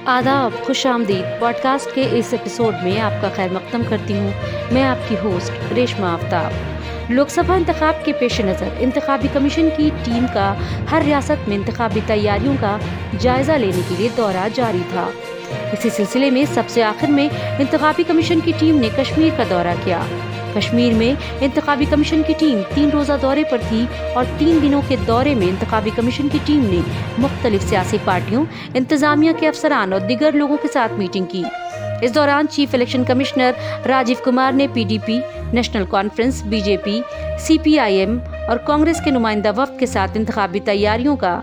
आदाब, खुश आमदीद। पॉडकास्ट के इस एपिसोड में आपका खैर मकदम करती हूँ। मैं आपकी होस्ट रेशमा आफ्ताब। लोकसभा इंतखाब के पेश नज़र इंतखाबी कमीशन की टीम का हर रियासत में इंतखाबी तैयारियों का जायज़ा लेने के लिए दौरा जारी था। इसी सिलसिले में सबसे आखिर में इंतखाबी कमीशन की टीम ने कश्मीर का दौरा किया। कश्मीर में इंतखाबी कमीशन की टीम 3 रोज़ा दौरे पर थी और 3 दिनों के दौरे में इंतखाबी कमीशन की टीम ने मुख्तलिफ सियासी पार्टियों, इंतजामिया के अफसरान और दिगर लोगों के साथ मीटिंग की। इस दौरान chief election commissioner Rajeev Kumar ने PDP, National Conference, BJP, CPIM और कांग्रेस के नुमाइंदा वफ्द के साथ इंतखाबी तैयारियों का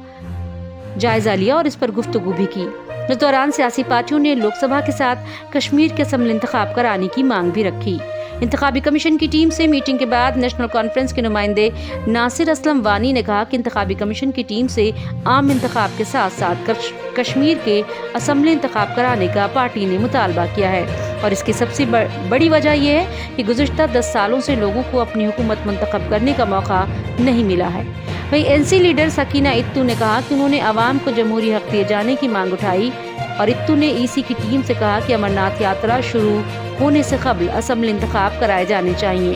जायजा लिया और इस पर गुफ्तगू भी की। इस दौरान सियासी पार्टियों ने लोकसभा के साथ कश्मीर के असेंबली इंतखाब कराने की मांग भी रखी। इंतखाबी कमीशन की टीम से मीटिंग के बाद नेशनल कॉन्फ्रेंस के नुमाइंदे नासिर असलम वानी ने कहा कि इंतखाबी कमीशन की टीम से आम इंतखाब के साथ साथ कश्मीर के असेंबली इंतखाब कराने का पार्टी ने मुतालबा किया है और इसकी सबसे बड़ी वजह यह है कि गुज़िश्ता 10 सालों से लोगों को अपनी हुकूमत मुंतखब करने का मौका नहीं मिला है। वहीं NC लीडर सकीना इत्तू ने कहा कि उन्होंने आवाम को जमहूरी हक दिए जाने की मांग उठाई और इत्तू ने EC की टीम से कहा कि अमरनाथ यात्रा शुरू होने से कबल असेंबली इंतखाब कराए जाने चाहिए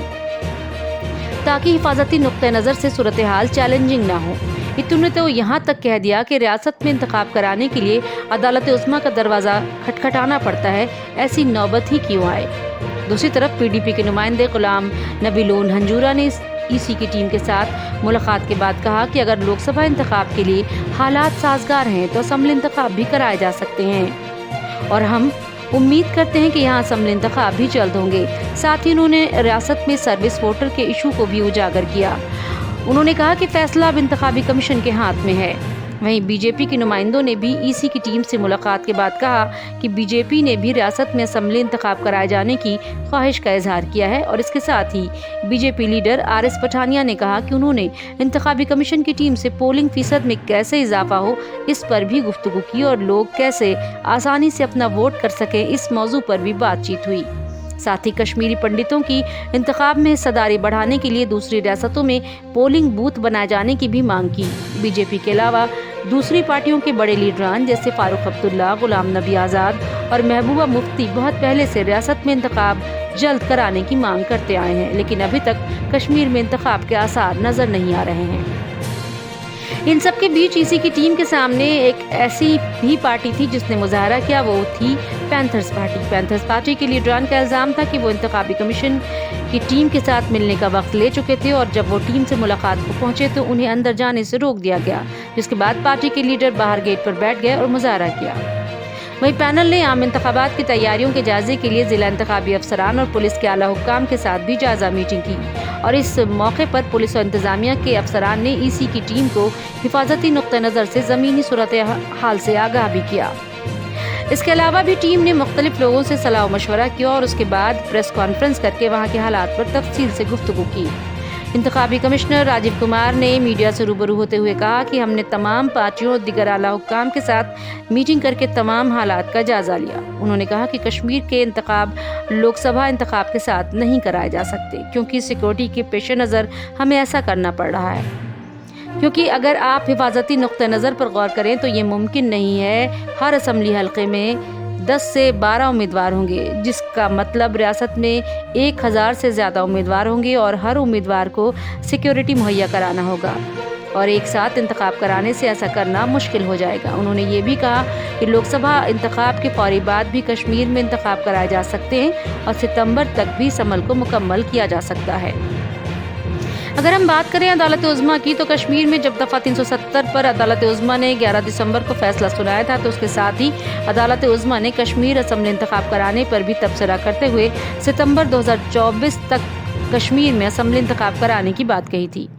ताकि हिफाजती नुक्ते नज़र से सूरत हाल चैलेंजिंग ना हो। इत्तू ने तो यहाँ तक कह दिया कि रियासत में इंतखाब कराने के लिए अदालत उज़्मा का दरवाज़ा खटखटाना पड़ता है, ऐसी नौबत ही क्यों आए। दूसरी तरफ PDP के नुमाइंदे गुलाम नबी लोन हंजूरा ने EC की टीम के साथ मुलाकात के बाद कहा कि अगर लोकसभा इंतखाब के लिए हालात साजगार हैं तो असेंबली इंतखाब भी कराए जा सकते हैं और हम उम्मीद करते हैं कि यहाँ असेंबली इंतखाब भी जल्द होंगे। साथ ही उन्होंने रियासत में सर्विस वोटर के इशू को भी उजागर किया। उन्होंने कहा कि फैसला अब इंतखाबी कमीशन के हाथ में है। वहीं BJP के नुमाइंदों ने भी EC की टीम से मुलाकात के बाद कहा कि BJP ने भी रियासत में असेंबली इंतखाब कराए जाने की ख्वाहिश का इजहार किया है और इसके साथ ही BJP लीडर RS पठानिया ने कहा कि उन्होंने इंतखाबी कमीशन की टीम से पोलिंग फीसद में कैसे इजाफा हो इस पर भी गुफ्तगू की और लोग कैसे आसानी से अपना वोट कर सके इस मौजू पर भी बातचीत हुई। साथ ही कश्मीरी पंडितों की इंतखाब में हिस्सेदारी बढ़ाने के लिए दूसरी रियासतों में पोलिंग बूथ बनाए जाने की भी मांग की। BJP के अलावा दूसरी पार्टियों के बड़े लीडरान जैसे फारूक अब्दुल्ला, गुलाम नबी आज़ाद और महबूबा मुफ्ती बहुत पहले से रियासत में इंतखाब जल्द कराने की मांग करते आए हैं, लेकिन अभी तक कश्मीर में इंतखाब के आसार नजर नहीं आ रहे हैं। इन सब के बीच EC की टीम के सामने एक ऐसी भी पार्टी थी जिसने मुजाहरा किया, वो थी पैंथर्स पार्टी। पैंथर्स पार्टी के लीडरान का इल्ज़ाम था कि वो इंतखाबी कमीशन की टीम के साथ मिलने का वक्त ले चुके थे और जब वो टीम से मुलाकात को पहुंचे तो उन्हें अंदर जाने से रोक दिया गया, जिसके बाद पार्टी के लीडर बाहर गेट पर बैठ गए और मुजाहरा किया। वहीं पैनल ने आम इंतखाबात की तैयारियों के जायजे के लिए जिला इंतखाबी अफसरान और पुलिस के आला हुक्काम के साथ भी जायजा मीटिंग की और इस मौके पर पुलिस और इंतजामिया के अफसरान ने EC की टीम को हिफाजती नुक्ते नज़र से ज़मीनी सूरत हाल से आगाह भी किया। इसके अलावा भी टीम ने मुख्तलिफ लोगों से सलाह मशवरा किया और उसके बाद प्रेस कॉन्फ्रेंस करके वहाँ के हालात पर तफसील से गुफ्तगू की। इंतखाबी कमिश्नर राजीव कुमार ने मीडिया से रूबरू होते हुए कहा कि हमने तमाम पार्टियों और दिगर आला हुक्काम के साथ मीटिंग करके तमाम हालात का जायजा लिया। उन्होंने कहा कि कश्मीर के इंतखाब लोकसभा इंतखाब के साथ नहीं कराए जा सकते क्योंकि सिक्योरिटी के पेश नज़र हमें ऐसा करना पड़ रहा है, क्योंकि अगर आप हिफाजती नुक्ते नज़र पर गौर करें तो ये मुमकिन नहीं है। हर असेंबली हल्के में 10 से 12 उम्मीदवार होंगे, जिसका मतलब रियासत में 1000 से ज़्यादा उम्मीदवार होंगे और हर उम्मीदवार को सिक्योरिटी मुहैया कराना होगा और एक साथ इंतखाब कराने से ऐसा करना मुश्किल हो जाएगा। उन्होंने ये भी कहा कि लोकसभा इंतखाब के फौरी बाद भी कश्मीर में इंतखाब कराए जा सकते हैं और सितंबर तक भी इस अमल को मुकम्मल किया जा सकता है। अगर हम बात करें अदालत उज़्मा की तो कश्मीर में जब दफ़ा 370 पर अदालत उज़्मा ने 11 दिसंबर को फैसला सुनाया था तो उसके साथ ही अदालत उज़्मा ने कश्मीर असेंबली इंतखाब कराने पर भी तबसरा करते हुए सितंबर 2024 तक कश्मीर में असेंबली इंतखाब कराने की बात कही थी।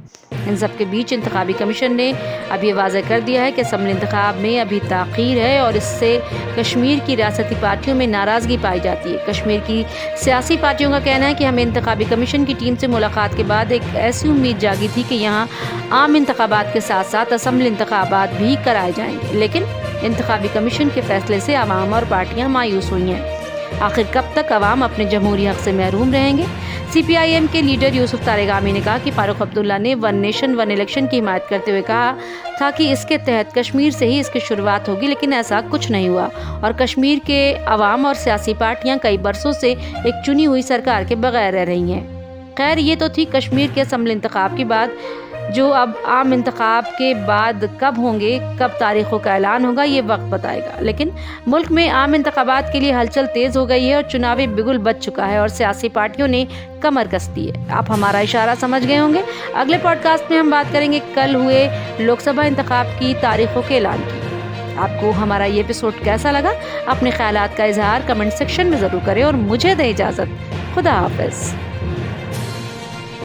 इन सब के बीच इंतखाबी कमीशन ने अब ये वाज़ेह कर दिया है कि असेंबली इंतखाब में अभी ताख़ीर है और इससे कश्मीर की रियासती पार्टियों में नाराज़गी पाई जाती है। कश्मीर की सियासी पार्टियों का कहना है कि हमें इंतखाबी कमीशन की टीम से मुलाकात के बाद एक ऐसी उम्मीद जागी थी कि यहाँ आम इंतखाबात के साथ साथ असेंबली इंतखाबात भी कराए जाएंगे, लेकिन इंतखाबी कमीशन के फैसले से आवाम और पार्टियाँ मायूस हुई हैं। आखिर कब तक अवाम अपने जमहूरी हक से महरूम रहेंगे। CPIM के लीडर यूसुफ तारिगामी ने कहा कि फारूक अब्दुल्ला ने वन नेशन वन इलेक्शन की हिमायत करते हुए कहा تھا کہ اس کے تحت کشمیر سے ہی اس کی شروعات ہوگی، لیکن ایسا کچھ نہیں ہوا اور کشمیر کے عوام اور سیاسی پارٹیاں کئی برسوں سے ایک چنی ہوئی سرکار کے بغیر رہ رہی ہیں۔ خیر، یہ تو تھی کشمیر کے اسمبلی انتخاب کی بات، جو اب عام انتخاب کے بعد کب ہوں گے، کب تاریخوں کا اعلان ہوگا، یہ وقت بتائے گا۔ لیکن ملک میں عام انتخابات کے لیے ہلچل تیز ہو گئی ہے اور چناوی بگل بچ چکا ہے اور سیاسی پارٹیوں نے کمر کس دی ہے۔ آپ ہمارا اشارہ سمجھ گئے ہوں گے۔ اگلے پوڈ کاسٹ میں ہم بات کریں گے کل ہوئے لوک سبھا انتخاب کی تاریخوں کے اعلان کی۔ آپ کو ہمارا یہ ایپیسوڈ کیسا لگا؟ اپنے خیالات کا اظہار کمنٹ سیکشن میں ضرور کریں اور مجھے دیں اجازت۔ خدا حافظ۔